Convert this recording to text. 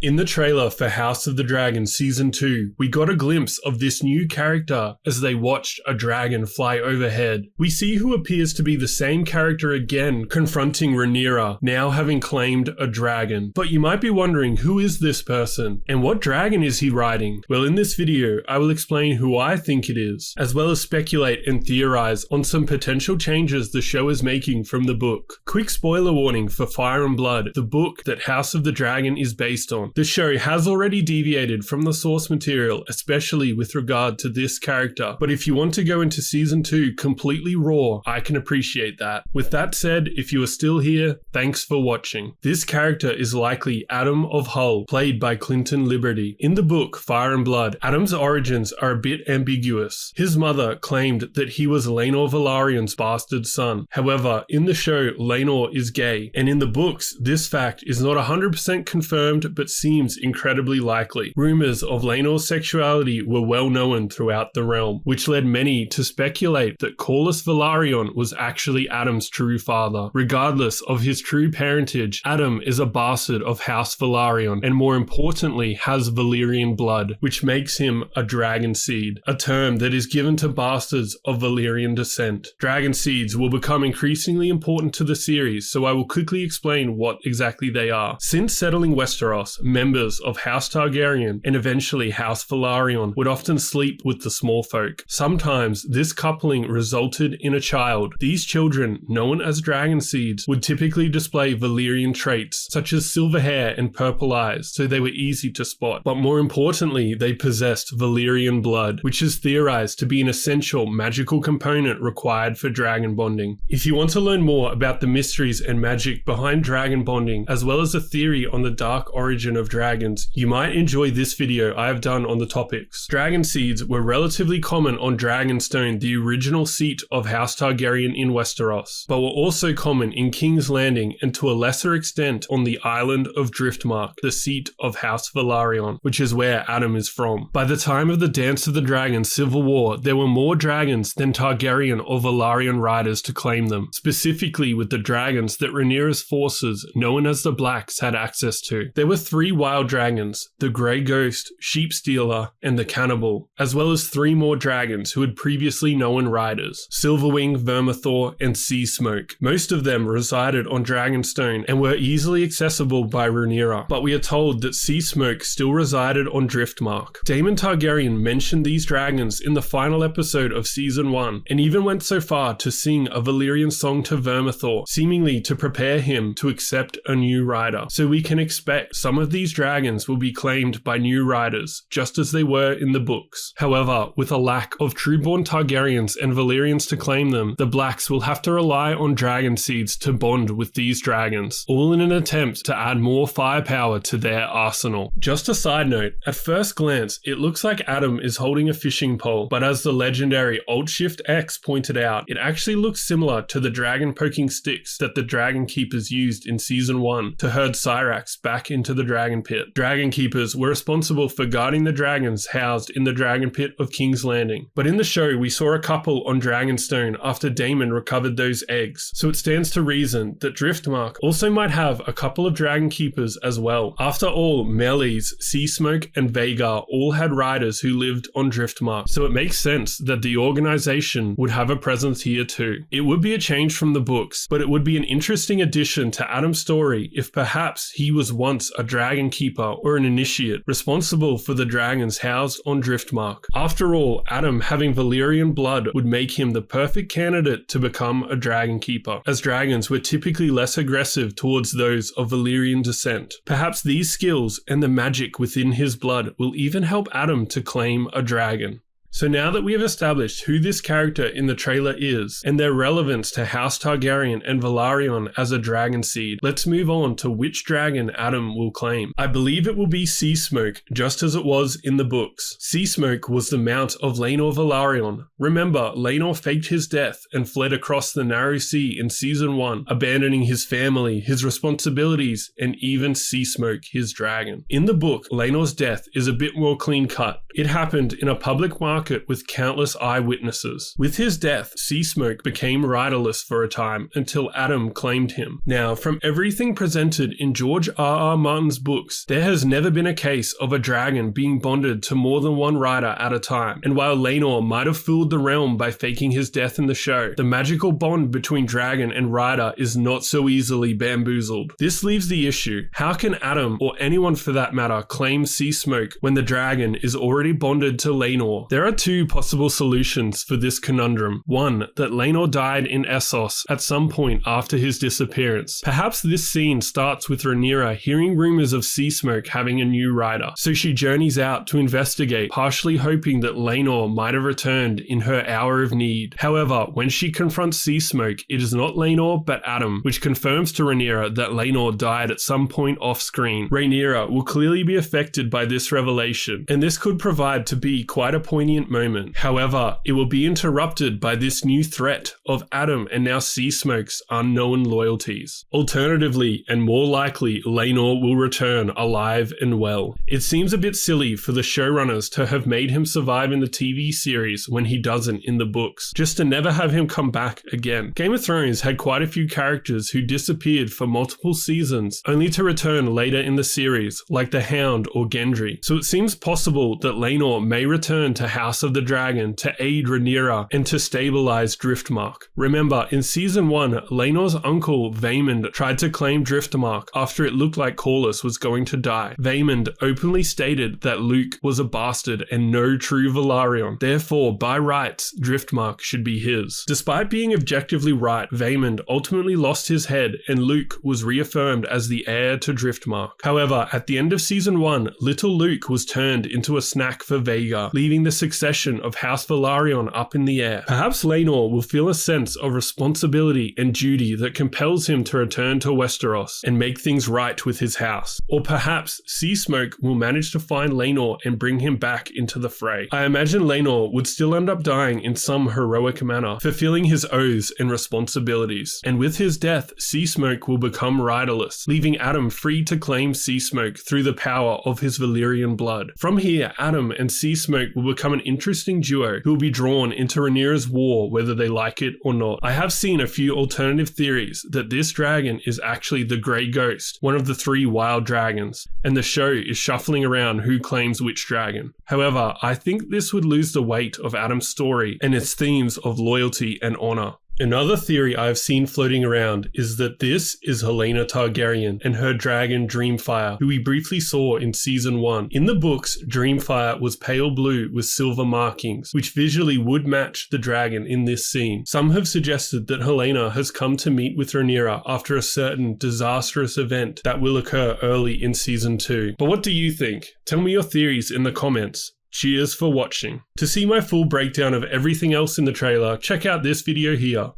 In the trailer for House of the Dragon Season 2, we got a glimpse of this new character as they watched a dragon fly overhead. We see who appears to be the same character again confronting Rhaenyra, now having claimed a dragon. But you might be wondering, who is this person? And what dragon is he riding? Well, in this video, I will explain who I think it is, as well as speculate and theorize on some potential changes the show is making from the book. Quick spoiler warning for Fire and Blood, the book that House of the Dragon is based on. The show has already deviated from the source material, especially with regard to this character, but if you want to go into Season 2 completely raw, I can appreciate that. With that said, if you are still here, thanks for watching. This character is likely Adam of Hull, played by Clinton Liberty. In the book Fire and Blood, Adam's origins are a bit ambiguous. His mother claimed that he was Laenor Velaryon's bastard son. However, in the show, Laenor is gay, and in the books, this fact is not 100% confirmed but seems incredibly likely. Rumors of Laenor's sexuality were well known throughout the realm, which led many to speculate that Corlys Velaryon was actually Adam's true father. Regardless of his true parentage, Adam is a bastard of House Velaryon, and more importantly has Valyrian blood, which makes him a dragon seed, a term that is given to bastards of Valyrian descent. Dragon seeds will become increasingly important to the series, so I will quickly explain what exactly they are. Since settling Westeros, members of House Targaryen and eventually House Velaryon would often sleep with the small folk. Sometimes this coupling resulted in a child. These children, known as dragon seeds, would typically display Valyrian traits such as silver hair and purple eyes, so they were easy to spot. But more importantly, they possessed Valyrian blood, which is theorized to be an essential magical component required for dragon bonding. If you want to learn more about the mysteries and magic behind dragon bonding, as well as a theory on the dark origin of dragons, you might enjoy this video I have done on the topics. Dragon seeds were relatively common on Dragonstone, the original seat of House Targaryen in Westeros, but were also common in King's Landing and to a lesser extent on the island of Driftmark, the seat of House Velaryon, which is where Adam is from. By the time of the Dance of the Dragons Civil War, there were more dragons than Targaryen or Velaryon riders to claim them, specifically with the dragons that Rhaenyra's forces, known as the Blacks, had access to. There were 3 wild dragons, the Grey Ghost, Sheep Stealer, and the Cannibal, as well as 3 more dragons who had previously known riders, Silverwing, Vermithor, and Sea Smoke. Most of them resided on Dragonstone and were easily accessible by Rhaenyra, but we are told that Sea Smoke still resided on Driftmark. Daemon Targaryen mentioned these dragons in the final episode of Season 1, and even went so far to sing a Valyrian song to Vermithor, seemingly to prepare him to accept a new rider. So we can expect some of these dragons will be claimed by new riders, just as they were in the books. However, with a lack of true-born Targaryens and Valyrians to claim them, the Blacks will have to rely on dragon seeds to bond with these dragons, all in an attempt to add more firepower to their arsenal. Just a side note, at first glance, it looks like Adam is holding a fishing pole, but as the legendary Alt-Shift-X pointed out, it actually looks similar to the dragon poking sticks that the Dragon Keepers used in Season 1 to herd Syrax back into the dragon pit. Dragon Keepers were responsible for guarding the dragons housed in the dragon pit of King's Landing. But in the show, we saw a couple on Dragonstone after Daemon recovered those eggs, so it stands to reason that Driftmark also might have a couple of Dragon Keepers as well. After all, Meleys, Sea Smoke, and Vhagar all had riders who lived on Driftmark, so it makes sense that the organization would have a presence here too. It would be a change from the books, but it would be an interesting addition to Adam's story if perhaps he was once a Dragon Keeper or an initiate responsible for the dragons housed on Driftmark. After all, Adam having Valyrian blood would make him the perfect candidate to become a Dragon Keeper, as dragons were typically less aggressive towards those of Valyrian descent. Perhaps these skills and the magic within his blood will even help Adam to claim a dragon. So now that we have established who this character in the trailer is, and their relevance to House Targaryen and Velaryon as a dragon seed, let's move on to which dragon Adam will claim. I believe it will be Sea Smoke, just as it was in the books. Sea Smoke was the mount of Laenor Velaryon. Remember, Laenor faked his death and fled across the narrow sea in Season 1, abandoning his family, his responsibilities, and even Sea Smoke, his dragon. In the book, Laenor's death is a bit more clean-cut. It happened in a public market with countless eyewitnesses. With his death, Seasmoke became riderless for a time until Adam claimed him. Now, from everything presented in George R.R. Martin's books, there has never been a case of a dragon being bonded to more than one rider at a time. And while Laenor might have fooled the realm by faking his death in the show, the magical bond between dragon and rider is not so easily bamboozled. This leaves the issue: how can Adam, or anyone for that matter, claim Seasmoke when the dragon is already bonded to Laenor? There are two possible solutions for this conundrum. One, that Laenor died in Essos at some point after his disappearance. Perhaps this scene starts with Rhaenyra hearing rumors of Seasmoke having a new rider, so she journeys out to investigate, partially hoping that Laenor might have returned in her hour of need. However, when she confronts Seasmoke, it is not Laenor but Adam, which confirms to Rhaenyra that Laenor died at some point off screen. Rhaenyra will clearly be affected by this revelation, and this could provide to be quite a poignant moment. However, it will be interrupted by this new threat of Adam and now Seasmoke's unknown loyalties. Alternatively, and more likely, Laenor will return alive and well. It seems a bit silly for the showrunners to have made him survive in the TV series when he doesn't in the books, just to never have him come back again. Game of Thrones had quite a few characters who disappeared for multiple seasons, only to return later in the series, like the Hound or Gendry. So it seems possible that Laenor may return to House of the Dragon to aid Rhaenyra and to stabilize Driftmark. Remember, in season 1, Laenor's uncle Vaemond tried to claim Driftmark after it looked like Corlys was going to die. Vaemond openly stated that Luke was a bastard and no true Velaryon. Therefore, by rights, Driftmark should be his. Despite being objectively right, Vaemond ultimately lost his head and Luke was reaffirmed as the heir to Driftmark. However, at the end of season 1, little Luke was turned into a snack for Vhagar, leaving the succession of House Velaryon up in the air. Perhaps Laenor will feel a sense of responsibility and duty that compels him to return to Westeros and make things right with his house. Or perhaps Seasmoke will manage to find Laenor and bring him back into the fray. I imagine Laenor would still end up dying in some heroic manner, fulfilling his oaths and responsibilities. And with his death, Seasmoke will become riderless, leaving Adam free to claim Seasmoke through the power of his Valyrian blood. From here, Adam and Seasmoke will become an interesting duo who will be drawn into Rhaenyra's war whether they like it or not. I have seen a few alternative theories that this dragon is actually the Grey Ghost, one of the 3 wild dragons, and the show is shuffling around who claims which dragon. However, I think this would lose the weight of Adam's story and its themes of loyalty and honor. Another theory I've seen floating around is that this is Helaena Targaryen and her dragon Dreamfire, who we briefly saw in season 1. In the books, Dreamfire was pale blue with silver markings, which visually would match the dragon in this scene. Some have suggested that Helaena has come to meet with Rhaenyra after a certain disastrous event that will occur early in season 2. But what do you think? Tell me your theories in the comments. Cheers for watching. To see my full breakdown of everything else in the trailer, check out this video here.